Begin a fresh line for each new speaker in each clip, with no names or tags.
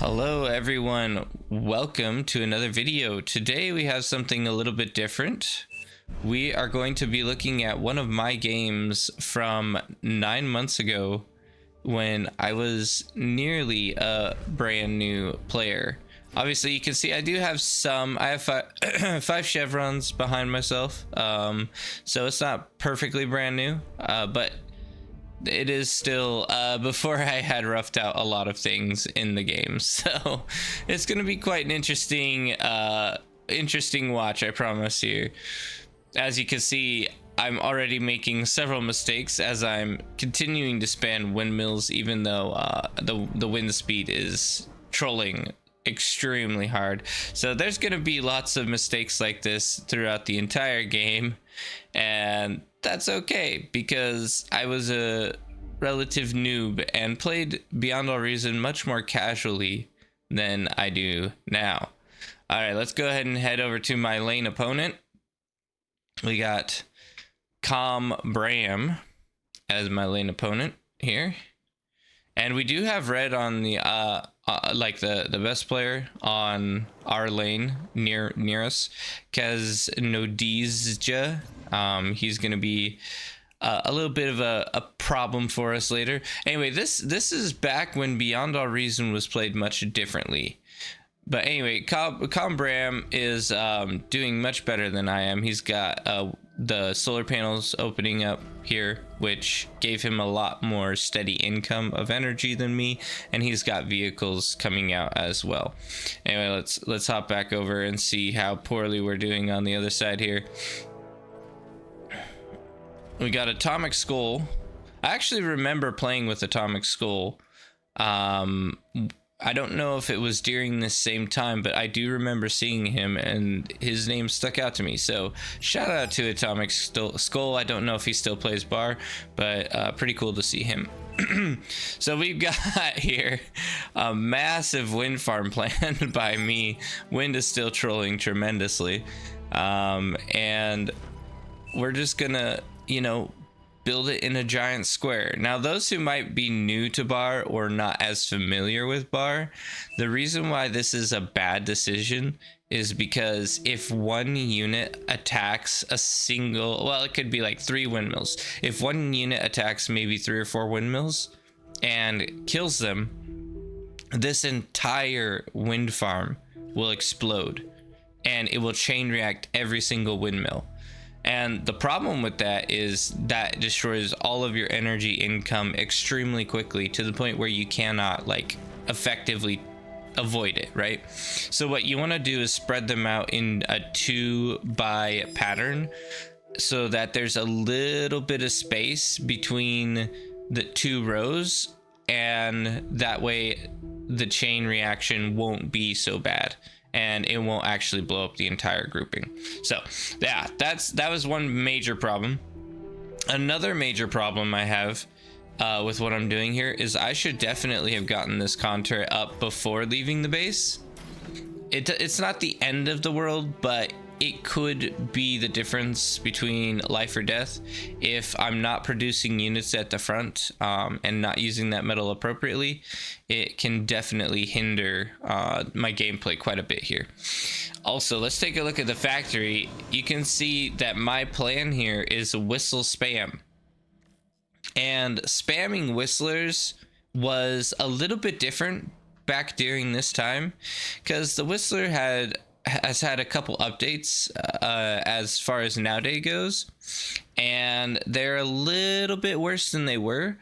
Hello everyone, welcome to another video. Today we have something a little bit different. We are going to be looking at one of my games from 9 months ago when I was nearly a brand new player. Obviously you can see I do have I have five chevrons behind myself, so it's not perfectly brand new, but it is still before I had roughed out a lot of things in the game, so it's gonna be quite an interesting watch, I promise you. As you can see, I'm already making several mistakes as I'm continuing to spam windmills, even though the wind speed is trolling extremely hard. So there's gonna be lots of mistakes like this throughout the entire game, and that's okay because I was a relative noob and played Beyond All Reason much more casually than I do now. All right, let's go ahead and head over to my lane opponent. We got Bram as my lane opponent here, and we do have red on the like the best player on our lane near us, Kaz Nodizja. He's gonna be a little bit of a problem for us later. Anyway, this is back when Beyond All Reason was played much differently. But anyway, Bram is doing much better than I am. He's got the solar panels opening up here, which gave him a lot more steady income of energy than me, and he's got vehicles coming out as well. Anyway, let's hop back over and see how poorly we're doing on the other side here. We got Atomic Skull. I actually remember playing with Atomic Skull. I don't know if it was during this same time, but I do remember seeing him and his name stuck out to me. So shout out to Atomic Skull. I don't know if he still plays bar, but pretty cool to see him. So we've got here a massive wind farm planned by me. Wind is still trolling tremendously. And we're just gonna, build it in a giant square. Now, those who might be new to bar or not as familiar with bar, the reason why this is a bad decision is because if one unit attacks a single, well, it could be like 3 windmills. If one unit attacks maybe 3 or 4 windmills and kills them, this entire wind farm will explode and it will chain react every single windmill. And the problem with that is that destroys all of your energy income extremely quickly, to the point where you cannot effectively avoid it, right? So what you want to do is spread them out in a 2-by pattern so that there's a little bit of space between the 2 rows, and that way the chain reaction won't be so bad and it won't actually blow up the entire grouping. So yeah, that was one major problem. Another major problem I have with what I'm doing here is I should definitely have gotten this contour up before leaving the base. It's not the end of the world, but it could be the difference between life or death if I'm not producing units at the front and not using that metal appropriately. It can definitely hinder my gameplay quite a bit here. Also, let's take a look at the factory. You can see that my plan here is whistle spam. And spamming whistlers was a little bit different back during this time, because the whistler has had a couple updates as far as nowadays goes, and they're a little bit worse than they were.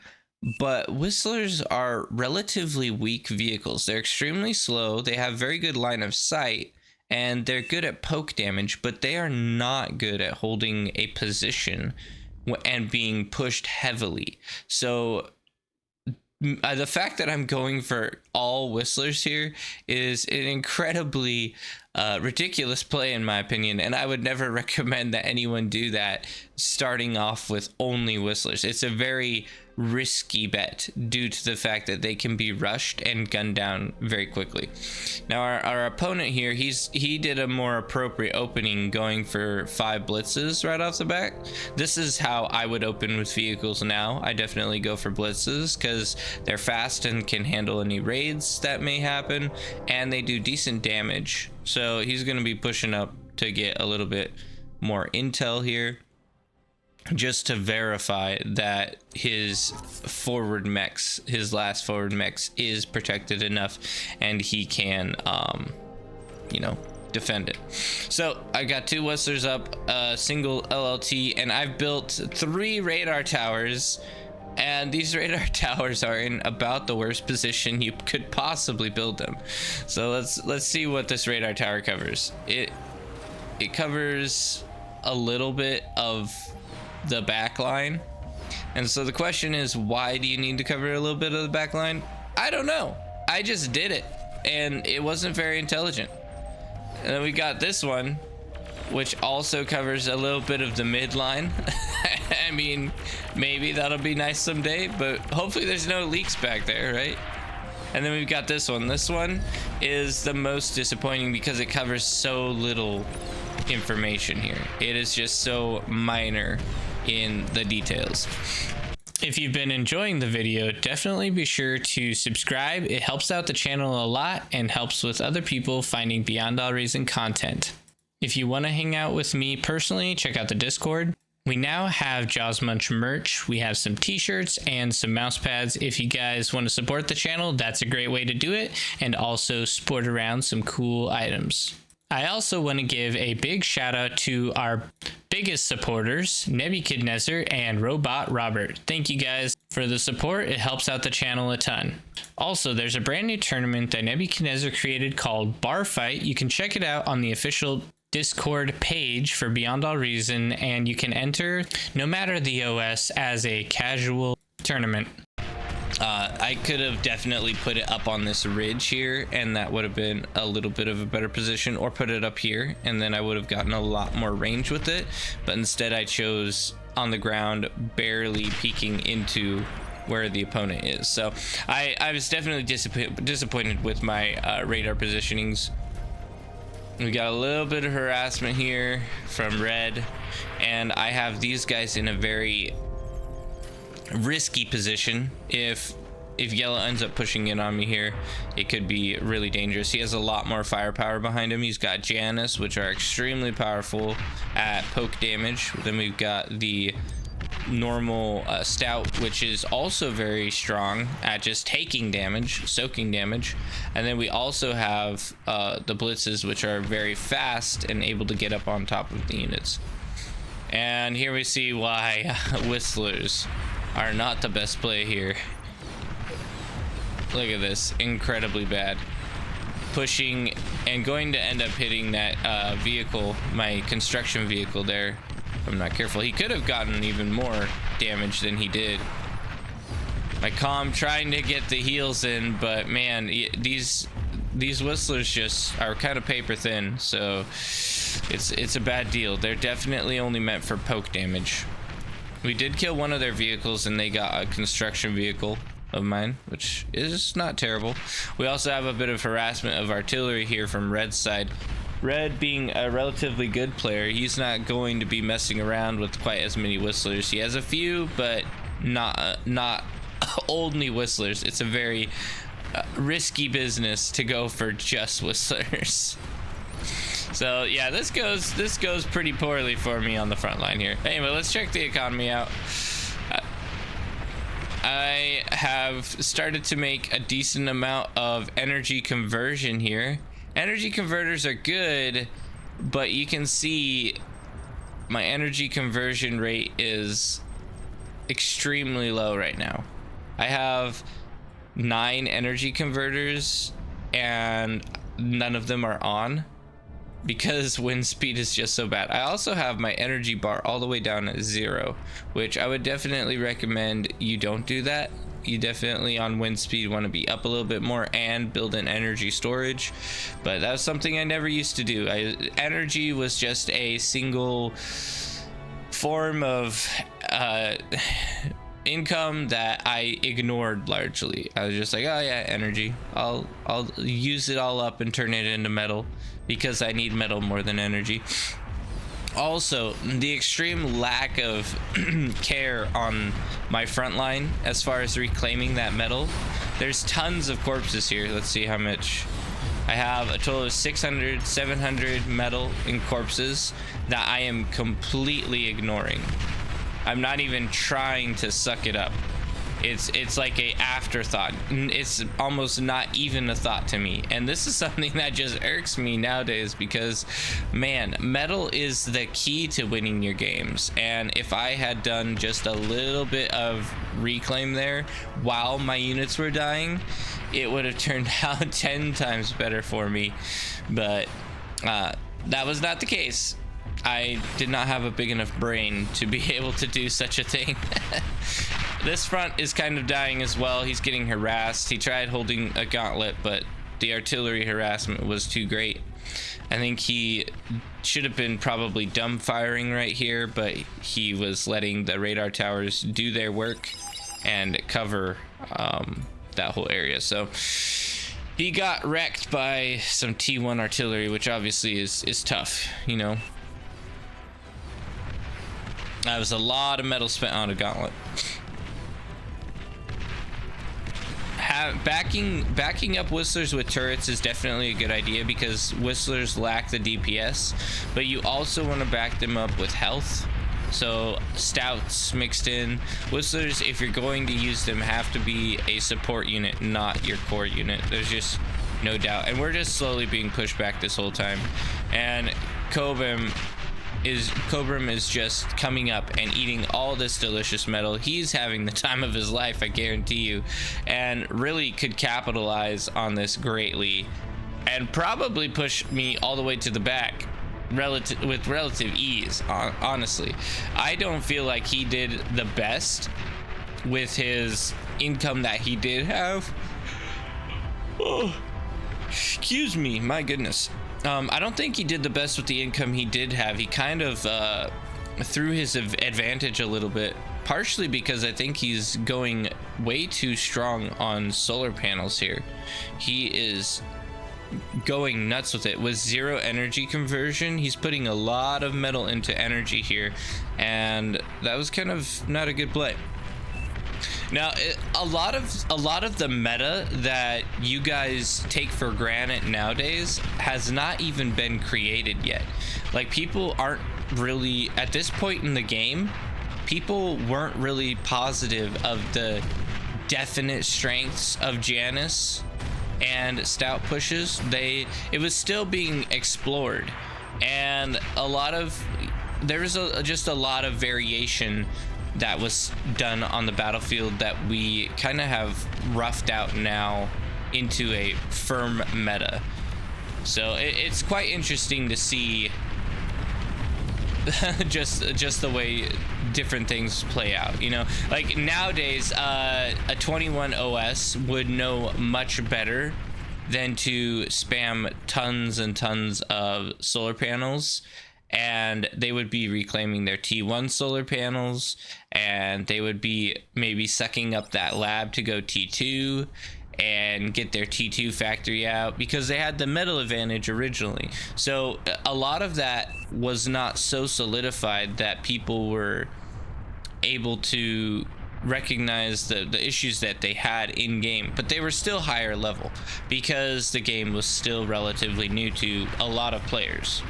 But whistlers are relatively weak vehicles. They're extremely slow, they have very good line of sight, and they're good at poke damage, but they are not good at holding a position and being pushed heavily. So the fact that I'm going for all whistlers here is an incredibly ridiculous play in my opinion, and I would never recommend that anyone do that. starting off with only whistlers. It's a very risky bet due to the fact that they can be rushed and gunned down very quickly. Now our opponent here, he did a more appropriate opening, going for 5 blitzes right off the bat. This is how I would open with vehicles now. I definitely go for blitzes because they're fast and can handle any raids that may happen, and they do decent damage. So he's going to be pushing up to get a little bit more intel here, just to verify that his forward mechs, his last forward mechs, is protected enough and he can you know, defend it. So I got 2 whistlers up, a single LLT, and I've built 3 radar towers, and these radar towers are in about the worst position you could possibly build them. So let's see what this radar tower covers. It covers a little bit of the back line, and so the question is, why do you need to cover a little bit of the back line? I don't know, I just did it, and it wasn't very intelligent. And then we got this one, which also covers a little bit of the midline. I mean, maybe that'll be nice someday, but hopefully there's no leaks back there, right? And then we've got this one. This one is the most disappointing because it covers so little information here. It is just so minor in the details. If you've been enjoying the video, definitely be sure to subscribe. It helps out the channel a lot and helps with other people finding Beyond All Reason content. If you want to hang out with me personally, check out the Discord. We now have JAWSMUNCH merch. We have some t-shirts and some mouse pads. If you guys want to support the channel, that's a great way to do it, and also sport around some cool items. I also want to give a big shout out to our biggest supporters, Nebuchadnezzar and Robot Robert. Thank you guys for the support. It helps out the channel a ton. Also, there's a brand new tournament that Nebuchadnezzar created called Bar Fight. You can check it out on the official Discord page for Beyond All Reason, and you can enter no matter the OS as a casual tournament. I could have definitely put it up on this ridge here, and that would have been a little bit of a better position, or put it up here, and then I would have gotten a lot more range with it. But instead I chose on the ground, barely peeking into where the opponent is. So I was definitely disappointed with my radar positionings. We got a little bit of harassment here from red, and I have these guys in a very risky position. If yellow ends up pushing in on me here, it could be really dangerous. He has a lot more firepower behind him. He's got Janus, which are extremely powerful at poke damage. Then we've got the normal stout, which is also very strong at just taking damage, soaking damage. And then we also have the blitzes, which are very fast and able to get up on top of the units. And here we see why whistlers are not the best play here. Look at this, incredibly bad. Pushing and going to end up hitting that vehicle, my construction vehicle there. If I'm not careful, he could have gotten even more damage than he did. My comm trying to get the heals in, but man, these whistlers just are kind of paper thin, so it's a bad deal. They're definitely only meant for poke damage. We did kill one of their vehicles, and they got a construction vehicle of mine, which is not terrible. We also have a bit of harassment of artillery here from Red's side. Red, being a relatively good player, he's not going to be messing around with quite as many whistlers. He has a few, but not only whistlers. It's a very risky business to go for just whistlers. So yeah, this goes pretty poorly for me on the front line here. Anyway, let's check the economy out. I have started to make a decent amount of energy conversion here. Energy converters are good, but you can see my energy conversion rate is extremely low right now. I have 9 energy converters and none of them are on because wind speed is just so bad. I also have my energy bar all the way down at 0, which I would definitely recommend you don't do that. You definitely on wind speed want to be up a little bit more and build in energy storage, but that was something I never used to do. Energy was just a single form of income that I ignored largely. I was just like, oh yeah, energy. I'll use it all up and turn it into metal because I need metal more than energy. Also, the extreme lack of care on my front line as far as reclaiming that metal. There's tons of corpses here. Let's see how much. I have a total of 600, 700 metal in corpses that I am completely ignoring. I'm not even trying to suck it up. It's like a afterthought. It's almost not even a thought to me. And this is something that just irks me nowadays because, man, metal is the key to winning your games. And if I had done just a little bit of reclaim there while my units were dying, it would have turned out 10 times better for me. But that was not the case. I did not have a big enough brain to be able to do such a thing. This front is kind of dying as well. He's getting harassed. He tried holding a gauntlet, but the artillery harassment was too great. I think he should have been probably dumb firing right here, but he was letting the radar towers do their work and cover that whole area. So he got wrecked by some T1 artillery, which obviously is tough, you know. That was a lot of metal spent on a gauntlet. Backing up whistlers with turrets is definitely a good idea because whistlers lack the DPS, but you also want to back them up with health. So stouts mixed in. Whistlers, if you're going to use them, have to be a support unit, not your core unit. There's just no doubt. And we're just slowly being pushed back this whole time. And Cobram is just coming up and eating all this delicious metal. He's having the time of his life, I guarantee you, and really could capitalize on this greatly and probably push me all the way to the back with relative ease. Honestly, I don't feel like he did the best with his income that he did have. Oh, excuse me, my goodness. I don't think he did the best with the income he did have. He kind of threw his advantage a little bit, partially because I think he's going way too strong on solar panels here. He is going nuts with it. With 0 energy conversion, he's putting a lot of metal into energy here, and that was kind of not a good play. Now, a lot of the meta that you guys take for granted nowadays has not even been created yet. Like, people aren't really, at this point in the game, people weren't really positive of the definite strengths of Janus and stout pushes. It was still being explored, and there was just a lot of variation that was done on the battlefield that we kind of have roughed out now into a firm meta. So it's quite interesting to see just the way different things play out, you know. Like nowadays, a 21 OS would know much better than to spam tons and tons of solar panels, and they would be reclaiming their T1 solar panels, and they would be maybe sucking up that lab to go T2 and get their T2 factory out because they had the metal advantage originally. So a lot of that was not so solidified that people were able to recognize the issues that they had in game, but they were still higher level because the game was still relatively new to a lot of players.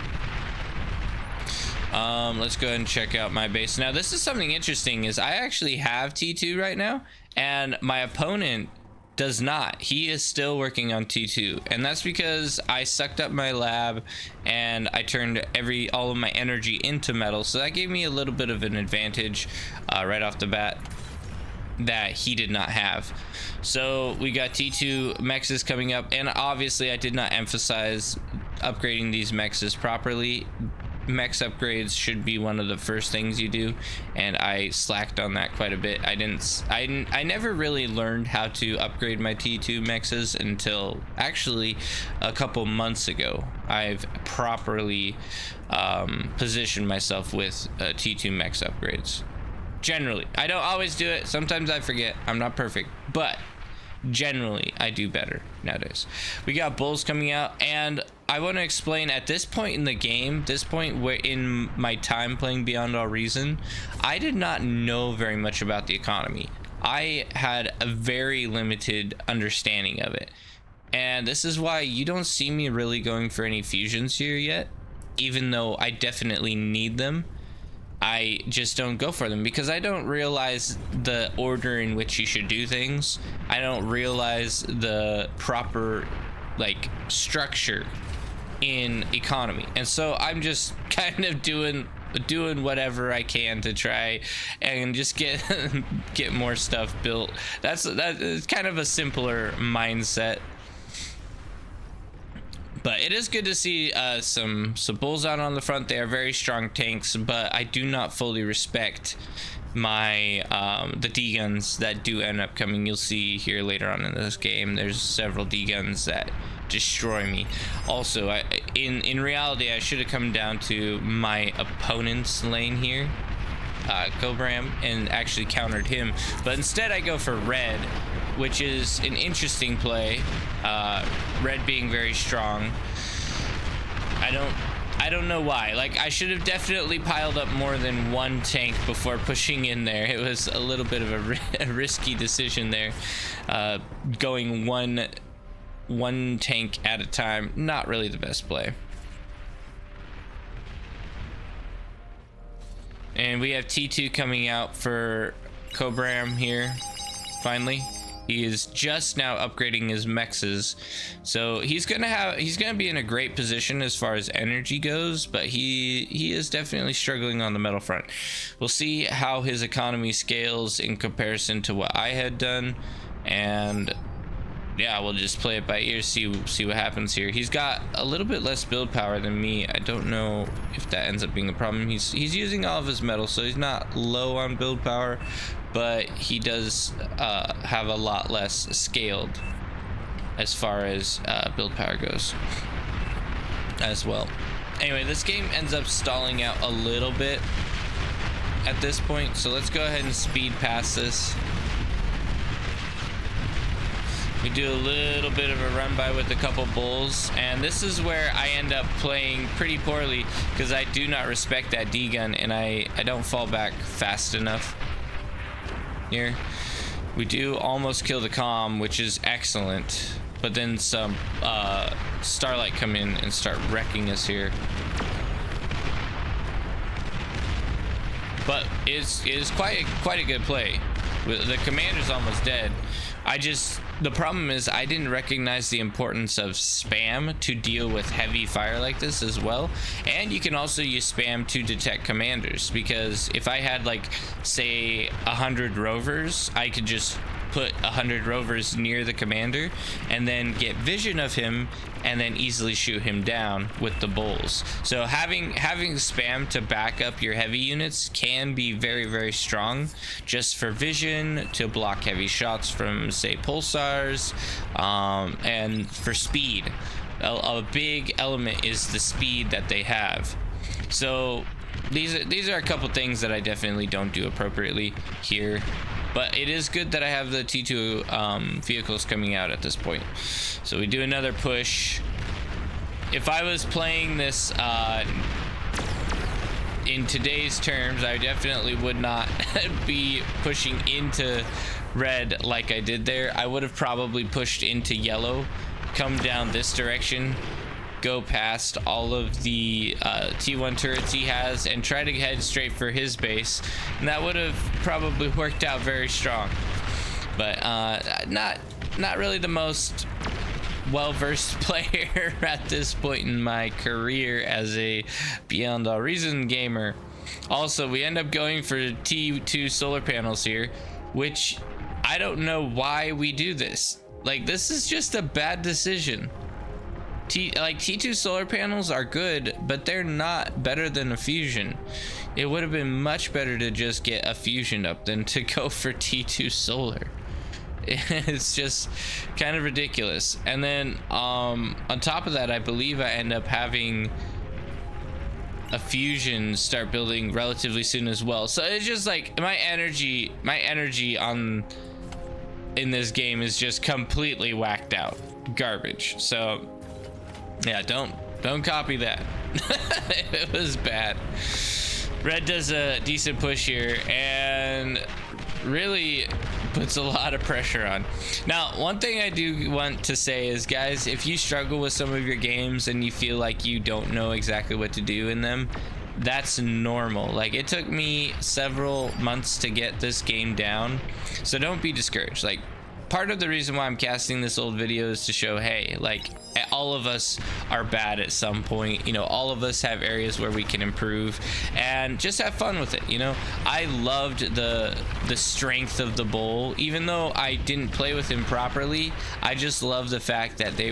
Let's go ahead and check out my base. Now, this is something interesting, is I actually have T2 right now, and my opponent does not. He is still working on T2, and that's because I sucked up my lab and I turned all of my energy into metal, so that gave me a little bit of an advantage right off the bat that he did not have. So we got T2 mexes coming up, and obviously I did not emphasize upgrading these mexes properly. mechs upgrades should be one of the first things you do, and I slacked on that quite a bit. I never really learned how to upgrade my T2 mexes until actually a couple months ago. I've properly positioned myself with T2 mex upgrades. Generally, I don't always do it. Sometimes I forget. I'm not perfect, but generally I do better nowadays. We got bulls coming out, and I want to explain at this point in the game, this point where in my time playing Beyond All Reason, I did not know very much about the economy. I had a very limited understanding of it, and this is why you don't see me really going for any fusions here yet, even though I definitely need them. I just don't go for them because I don't realize the order in which you should do things. I don't realize the proper like structure in economy, and so I'm just kind of doing whatever I can to try and just get get more stuff built. That is kind of a simpler mindset. But it is good to see some bulls out on the front. They are very strong tanks, but I do not fully respect my the D guns that do end up coming. You'll see here later on in this game, there's several D guns that destroy me. Also, in reality, I should have come down to my opponent's lane here, Cobram, and actually countered him, but instead I go for red, which is an interesting play. Red being very strong. I don't know why. Like, I should have definitely piled up more than one tank before pushing in there. It was a little bit of a risky decision there, going one tank at a time. Not really the best play. And we have T2 coming out for Cobram here, finally. He is just now upgrading his mexes, so he's gonna be in a great position as far as energy goes, but he is definitely struggling on the metal front. We'll see how his economy scales in comparison to what I had done, and yeah, we'll just play it by ear, see what happens here. He's got a little bit less build power than me. I don't know if that ends up being a problem. He's using all of his metal, so he's not low on build power, but he does have a lot less scaled as far as build power goes as well. Anyway, this game ends up stalling out a little bit at this point, so let's go ahead and speed past this. We do a little bit of a run by with a couple bulls, and this is where I end up playing pretty poorly because I do not respect that D gun, and I don't fall back fast enough. Here we do almost kill the comm, which is excellent, but then some Starlight come in and start wrecking us here. But it's quite a good play. The commander's almost dead. The problem is I didn't recognize the importance of spam to deal with heavy fire like this as well. And you can also use spam to detect commanders, because if I had, like, say 100 rovers, I could just put 100 rovers near the commander and then get vision of him and then easily shoot him down with the bulls. So having spam to back up your heavy units can be very, very strong, just for vision, to block heavy shots from, say, pulsars, and for speed. A big element is the speed that they have. So these are a couple things that I definitely don't do appropriately here. But it is good that I have the T2 vehicles coming out at this point. So we do another push. If I was playing this in today's terms, I definitely would not be pushing into red like I did there. I would have probably pushed into yellow, come down this direction, go past all of the T1 turrets he has, and try to head straight for his base, and that would have probably worked out very strong. But not really the most well-versed player at this point in my career as a Beyond All Reason gamer. Also, we end up going for T2 solar panels here, which I don't know why we do this. Like, this is just a bad decision. T2 solar panels are good, but they're not better than a fusion. It would have been much better to just get a fusion up than to go for T2 solar. It's just kind of ridiculous. And then on top of that, I believe I end up having a fusion start building relatively soon as well. So it's just like my energy in this game is just completely whacked out, garbage. So yeah, don't copy that. It was bad. Red does a decent push here and really puts a lot of pressure on. Now, one thing I do want to say is, guys, if you struggle with some of your games and you feel like you don't know exactly what to do in them, that's normal. Like, it took me several months to get this game down, so don't be discouraged. Like, part of the reason why I'm casting this old video is to show, hey, like, all of us are bad at some point, you know, all of us have areas where we can improve, and just have fun with it. You know, I loved the strength of the bull. Even though I didn't play with him properly, I just love the fact that they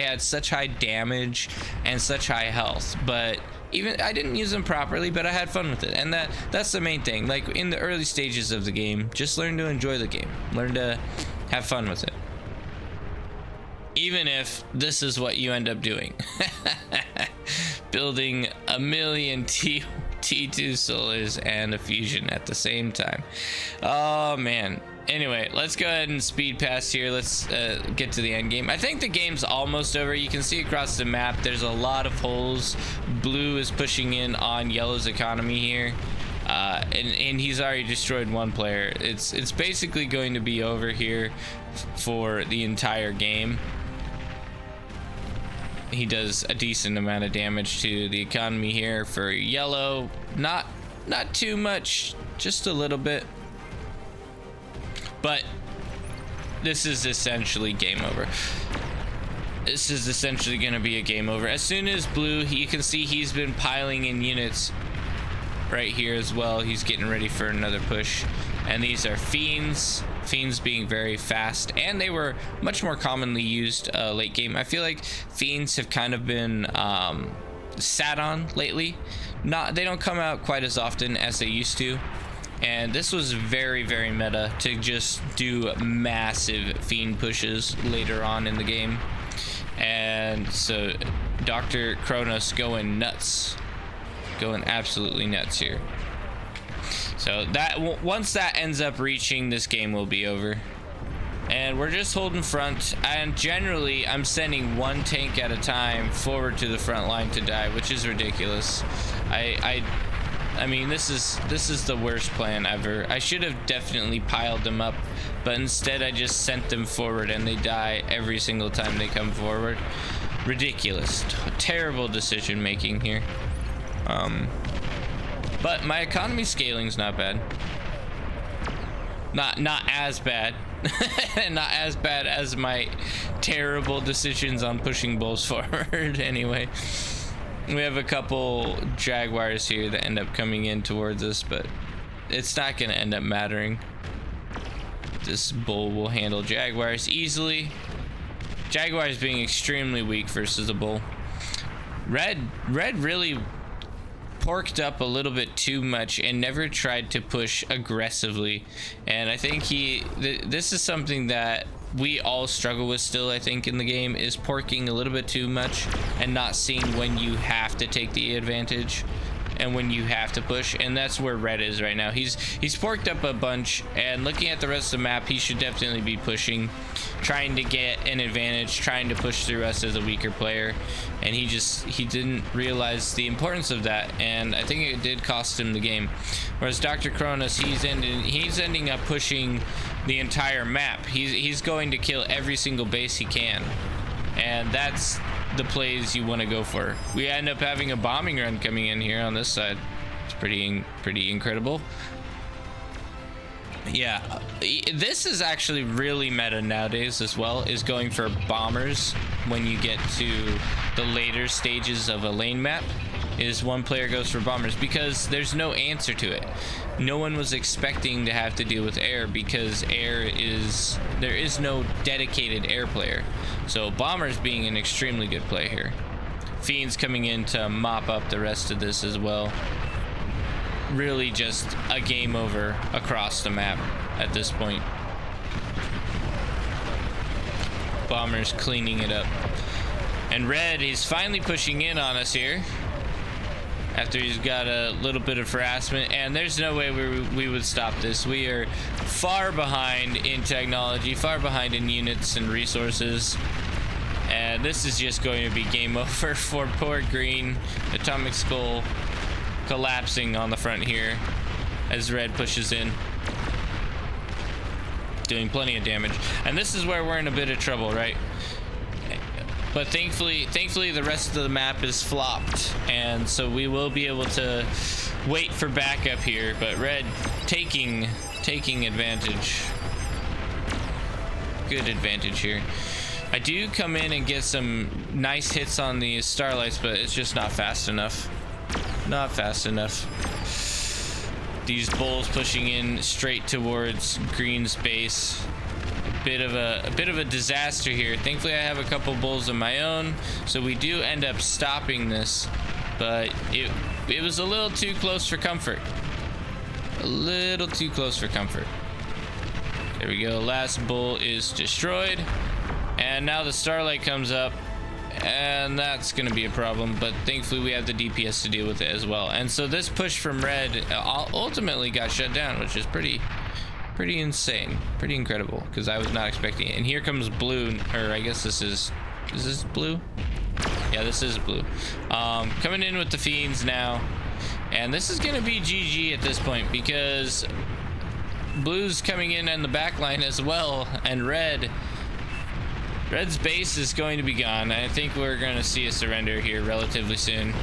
had such high damage and such high health. But even I didn't use them properly, but I had fun with it, and that's the main thing. Like, in the early stages of the game, just learn to enjoy the game, learn to have fun with it, even if this is what you end up doing. Building a million T2 solars and a fusion at the same time. Oh man. Anyway, let's go ahead and speed past here. Let's get to the end game. I think the game's almost over. You can see across the map there's a lot of holes. Blue is pushing in on yellow's economy here, and he's already destroyed one player. It's basically going to be over here for the entire game. He does a decent amount of damage to the economy here for yellow. Not too much, just a little bit. But this is essentially game over. This is essentially going to be a game over. As soon as blue, you can see he's been piling in units right here as well. He's getting ready for another push. And these are fiends. Fiends being very fast, and they were much more commonly used late game. I feel like fiends have kind of been sat on lately. They don't come out quite as often as they used to. And this was very, very meta to just do massive fiend pushes later on in the game. And so Dr. Kronos going nuts, going absolutely nuts here. So that once that ends up reaching, this game will be over. And we're just holding front, and generally I'm sending one tank at a time forward to the front line to die, which is ridiculous. I mean, this is the worst plan ever. I should have definitely piled them up, but instead I just sent them forward and they die every single time they come forward. Ridiculous. Terrible decision making here. But my economy scaling's not bad. Not as bad. Not as bad as my terrible decisions on pushing bulls forward. Anyway, we have a couple jaguars here that end up coming in towards us, but it's not going to end up mattering. This bull will handle jaguars easily. Jaguars being extremely weak versus the bull. Red really porked up a little bit too much and never tried to push aggressively, and I think this is something that we all struggle with still, I think, in the game, is porking a little bit too much and not seeing when you have to take the advantage and when you have to push. And that's where red is right now. He's porked up a bunch, and looking at the rest of the map, he should definitely be pushing, trying to get an advantage, trying to push through us as a weaker player, and he didn't realize the importance of that, and I think it did cost him the game. Whereas Dr. Kronos, he's ending up pushing the entire map. He's going to kill every single base he can, and that's the plays you want to go for. We end up having a bombing run coming in here on this side. It's pretty incredible. Yeah, this is actually really meta nowadays as well, is going for bombers when you get to the later stages of a lane map. is one player goes for bombers, because there's no answer to it. No one was expecting to have to deal with air, because there is no dedicated air player. So bombers being an extremely good play here. Fiends coming in to mop up the rest of this as well. Really just a game over across the map at this point. Bombers cleaning it up. And red is finally pushing in on us here after he's got a little bit of harassment, and there's no way we would stop this. We are far behind in technology, far behind in units and resources, and this is just going to be game over for poor green. Atomic Skull collapsing on the front here as red pushes in, doing plenty of damage. And this is where we're in a bit of trouble, right? But thankfully the rest of the map is flopped, and so we will be able to wait for backup here. But red taking advantage. Good advantage here. I do come in and get some nice hits on the starlights, but it's just not fast enough. Not fast enough. These bulls pushing in straight towards green's base. A bit of a disaster here. Thankfully I have a couple bulls of my own, so we do end up stopping this, but it was a little too close for comfort. A little too close for comfort. There we go. Last bull is destroyed, and now the starlight comes up, and that's gonna be a problem, but thankfully we have the DPS to deal with it as well. And so this push from red ultimately got shut down, which is pretty insane, pretty incredible, because I was not expecting it. And here comes blue, or I guess is this blue? Yeah, this is blue. Coming in with the fiends now, and this is gonna be GG at this point, because blue's coming in the back line as well, and red's base is going to be gone. I think we're gonna see a surrender here relatively soon.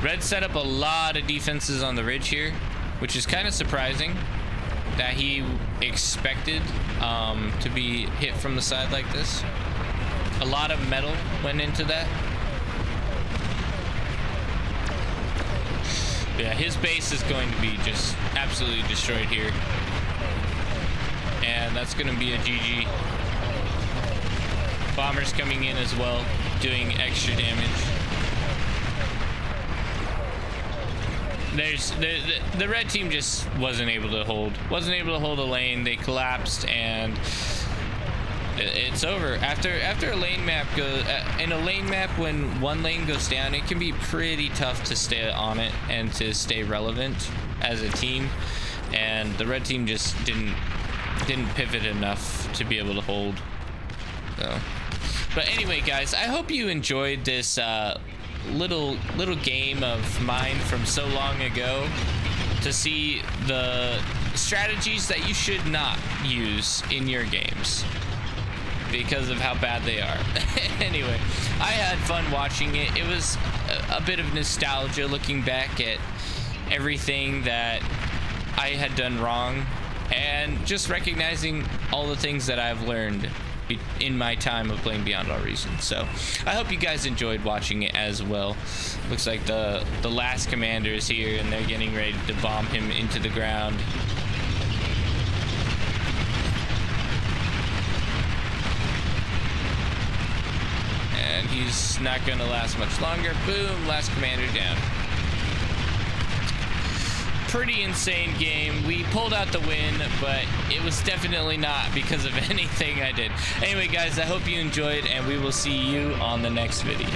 Red set up a lot of defenses on the ridge here, which is kind of surprising that he expected to be hit from the side like this. A lot of metal went into that. Yeah, his base is going to be just absolutely destroyed here, and that's going to be a GG. Bombers coming in as well, doing extra damage. The red team just wasn't able to hold a lane. They collapsed, and it's over. After a lane map goes in a lane map, when one lane goes down, it can be pretty tough to stay on it and to stay relevant as a team, and the red team just didn't pivot enough to be able to hold. So, but anyway, guys, I hope you enjoyed this little game of mine from so long ago, to see the strategies that you should not use in your games because of how bad they are. Anyway, I had fun watching it. It was a bit of nostalgia, looking back at everything that I had done wrong, and just recognizing all the things that I've learned in my time of playing Beyond All Reason. So I hope you guys enjoyed watching it as well. Looks like the last commander is here, and they're getting ready to bomb him into the ground. And he's not gonna last much longer. Boom, last commander down. Pretty insane game. We pulled out the win, but it was definitely not because of anything I did. Anyway, guys, I hope you enjoyed, and we will see you on the next video.